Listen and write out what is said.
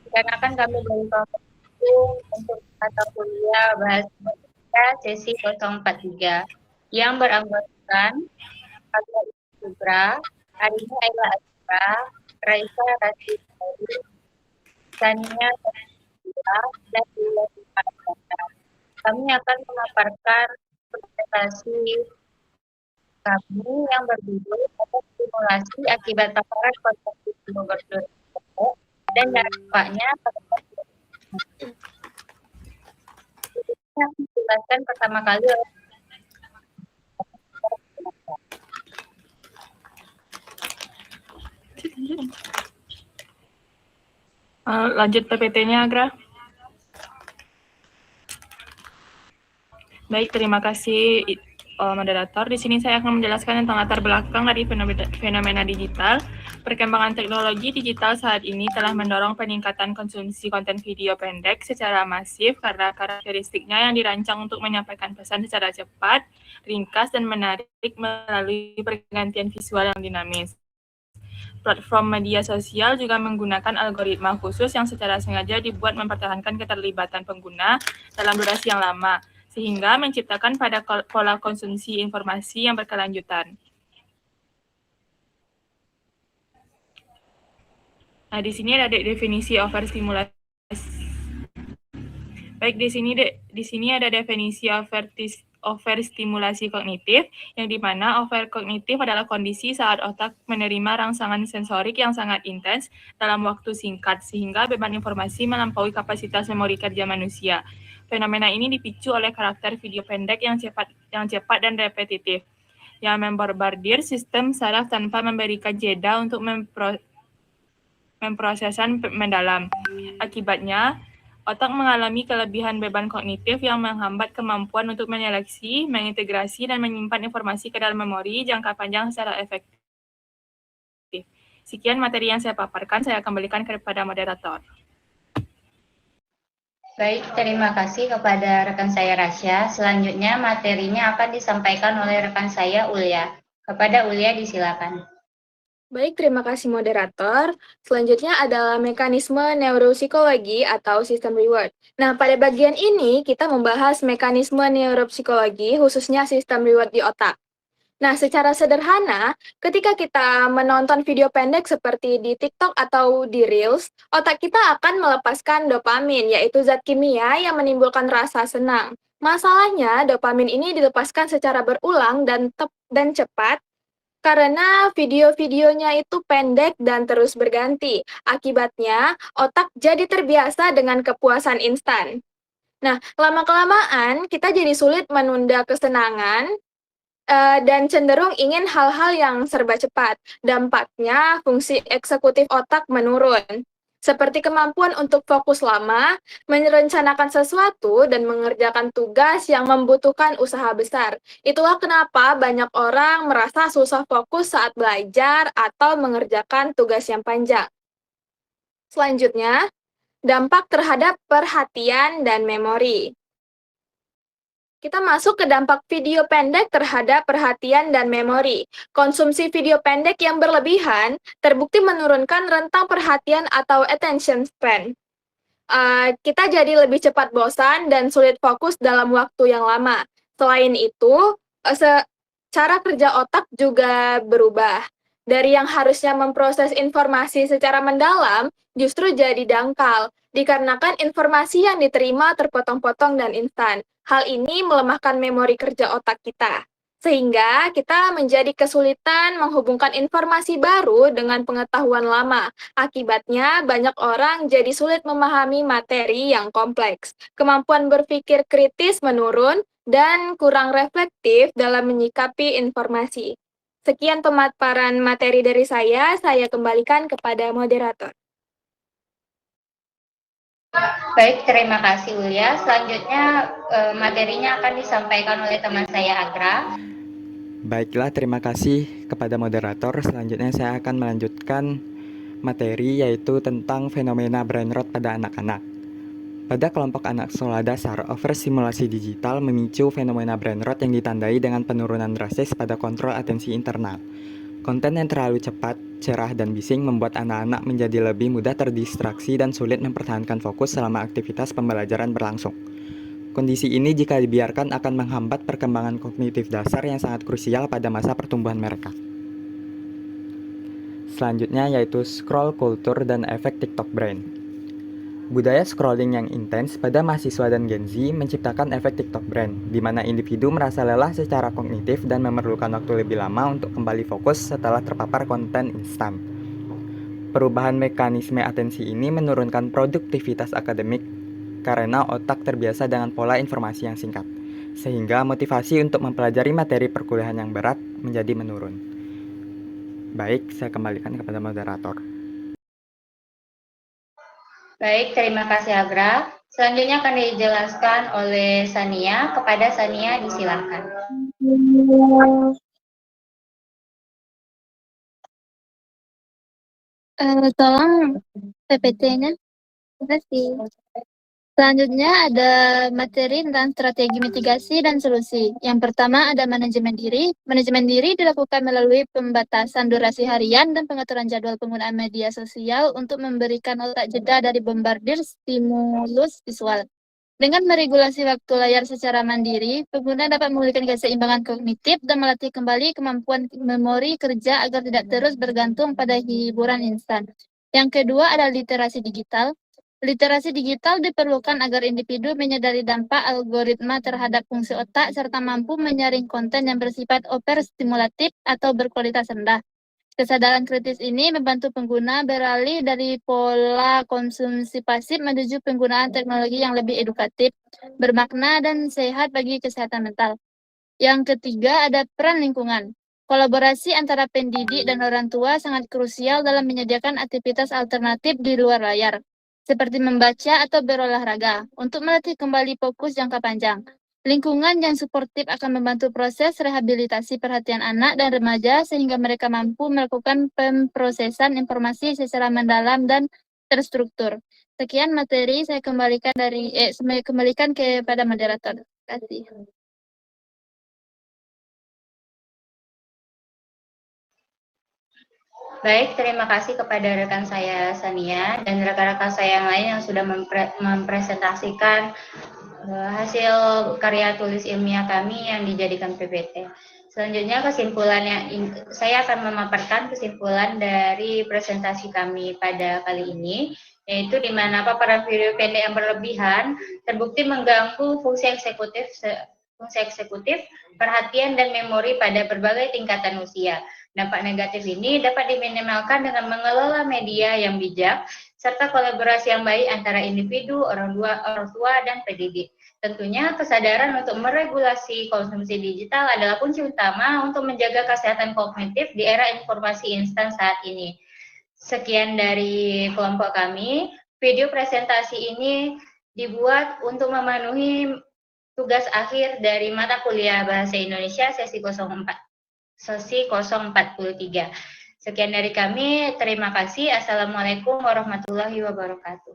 Dikarenakan kami dari kelompok itu untuk mata kuliah bahasa sesi 043 yang beranggotakan Agra Subra, Arina Ella Azra, Raisa Rasidi, Sania Tasila, dan Dila Suparta. Kami akan memaparkan presentasi kami yang berjudul simulasi akibat paparan konsumsi sumber dan dampaknya pada yang dijelaskan pertama kali oleh lanjut PPT-nya, Agra. Baik, terima kasih moderator. Di sini saya akan menjelaskan tentang latar belakang dari fenomena digital. Perkembangan teknologi digital saat ini telah mendorong peningkatan konsumsi konten video pendek secara masif karena karakteristiknya yang dirancang untuk menyampaikan pesan secara cepat, ringkas, dan menarik melalui pergantian visual yang dinamis. Platform media sosial juga menggunakan algoritma khusus yang secara sengaja dibuat mempertahankan keterlibatan pengguna dalam durasi yang lama, sehingga menciptakan pada pola konsumsi informasi yang berkelanjutan. Nah, di sini ada definisi overstimulasi. Baik, di sini ada definisi overstimulasi kognitif, yang dimana overkognitif adalah kondisi saat otak menerima rangsangan sensorik yang sangat intens dalam waktu singkat, sehingga beban informasi melampaui kapasitas memori kerja manusia. Fenomena ini dipicu oleh karakter video pendek yang cepat dan repetitif, yang membombardir sistem saraf tanpa memberikan jeda untuk memprosesan mendalam. Akibatnya, otak mengalami kelebihan beban kognitif yang menghambat kemampuan untuk menyeleksi, mengintegrasi, dan menyimpan informasi ke dalam memori jangka panjang secara efektif. Sekian materi yang saya paparkan, saya kembalikan kepada moderator. Baik, terima kasih kepada rekan saya Rasya. Selanjutnya materinya akan disampaikan oleh rekan saya Ulya. Kepada Ulya disilakan. Baik, terima kasih moderator. Selanjutnya adalah mekanisme neuropsikologi atau sistem reward. Nah, pada bagian ini kita membahas mekanisme neuropsikologi, khususnya sistem reward di otak. Nah, secara sederhana, ketika kita menonton video pendek seperti di TikTok atau di Reels, otak kita akan melepaskan dopamin, yaitu zat kimia yang menimbulkan rasa senang. Masalahnya, dopamin ini dilepaskan secara berulang dan cepat, karena video-videonya itu pendek dan terus berganti. Akibatnya, otak jadi terbiasa dengan kepuasan instan. Nah, lama-kelamaan kita jadi sulit menunda kesenangan dan cenderung ingin hal-hal yang serba cepat. Dampaknya, fungsi eksekutif otak menurun, seperti kemampuan untuk fokus lama, merencanakan sesuatu, dan mengerjakan tugas yang membutuhkan usaha besar. Itulah kenapa banyak orang merasa susah fokus saat belajar atau mengerjakan tugas yang panjang. Selanjutnya, dampak terhadap perhatian dan memori. Kita masuk ke dampak video pendek terhadap perhatian dan memori. Konsumsi video pendek yang berlebihan terbukti menurunkan rentang perhatian atau attention span. Kita jadi lebih cepat bosan dan sulit fokus dalam waktu yang lama. Selain itu, cara kerja otak juga berubah. Dari yang harusnya memproses informasi secara mendalam, justru jadi dangkal, dikarenakan informasi yang diterima terpotong-potong dan instan. Hal ini melemahkan memori kerja otak kita, sehingga kita menjadi kesulitan menghubungkan informasi baru dengan pengetahuan lama. Akibatnya, banyak orang jadi sulit memahami materi yang kompleks. Kemampuan berpikir kritis menurun, dan kurang reflektif dalam menyikapi informasi. Sekian pemaparan materi dari saya kembalikan kepada moderator. Baik, terima kasih Ulya. Selanjutnya materinya akan disampaikan oleh teman saya Agra. Baiklah, terima kasih kepada moderator. Selanjutnya saya akan melanjutkan materi yaitu tentang fenomena brain rot pada anak-anak. Pada kelompok anak sekolah dasar, overstimulasi digital memicu fenomena brain rot yang ditandai dengan penurunan drastis pada kontrol atensi internal. Konten yang terlalu cepat, cerah, dan bising membuat anak-anak menjadi lebih mudah terdistraksi dan sulit mempertahankan fokus selama aktivitas pembelajaran berlangsung. Kondisi ini jika dibiarkan akan menghambat perkembangan kognitif dasar yang sangat krusial pada masa pertumbuhan mereka. Selanjutnya yaitu scroll culture dan efek TikTok brain. Budaya scrolling yang intens pada mahasiswa dan Gen Z menciptakan efek TikTok brain, di mana individu merasa lelah secara kognitif dan memerlukan waktu lebih lama untuk kembali fokus setelah terpapar konten instan. Perubahan mekanisme atensi ini menurunkan produktivitas akademik karena otak terbiasa dengan pola informasi yang singkat, sehingga motivasi untuk mempelajari materi perkuliahan yang berat menjadi menurun. Baik, saya kembalikan kepada moderator. Baik, terima kasih Agra. Selanjutnya akan dijelaskan oleh Sania. Kepada Sania disilakan. Tolong PPT-nya. Terima kasih. Selanjutnya ada materi tentang strategi mitigasi dan solusi. Yang pertama ada manajemen diri. Manajemen diri dilakukan melalui pembatasan durasi harian dan pengaturan jadwal penggunaan media sosial untuk memberikan otak jeda dari bombardir stimulus visual. Dengan meregulasi waktu layar secara mandiri, pengguna dapat memulihkan keseimbangan kognitif dan melatih kembali kemampuan memori kerja agar tidak terus bergantung pada hiburan instan. Yang kedua adalah literasi digital. Literasi digital diperlukan agar individu menyadari dampak algoritma terhadap fungsi otak serta mampu menyaring konten yang bersifat overstimulatif atau berkualitas rendah. Kesadaran kritis ini membantu pengguna beralih dari pola konsumsi pasif menuju penggunaan teknologi yang lebih edukatif, bermakna, dan sehat bagi kesehatan mental. Yang ketiga ada peran lingkungan. Kolaborasi antara pendidik dan orang tua sangat krusial dalam menyediakan aktivitas alternatif di luar layar, seperti membaca atau berolahraga, untuk melatih kembali fokus jangka panjang. Lingkungan yang suportif akan membantu proses rehabilitasi perhatian anak dan remaja sehingga mereka mampu melakukan pemrosesan informasi secara mendalam dan terstruktur. Sekian materi saya kembalikan kepada moderator. Terima kasih. Baik, terima kasih kepada rekan saya Sania dan rekan-rekan saya yang lain yang sudah mempresentasikan hasil karya tulis ilmiah kami yang dijadikan PPT. Selanjutnya saya akan memaparkan kesimpulan dari presentasi kami pada kali ini, yaitu di mana paparan video pendek yang berlebihan terbukti mengganggu fungsi eksekutif, perhatian dan memori pada berbagai tingkatan usia. Dampak negatif ini dapat diminimalkan dengan mengelola media yang bijak, serta kolaborasi yang baik antara individu, orang tua, dan pendidik. Tentunya kesadaran untuk meregulasi konsumsi digital adalah kunci utama untuk menjaga kesehatan kognitif di era informasi instan saat ini. Sekian dari kelompok kami. Video presentasi ini dibuat untuk memenuhi tugas akhir dari mata kuliah Bahasa Indonesia sesi 043. Sekian dari kami, terima kasih. Assalamualaikum warahmatullahi wabarakatuh.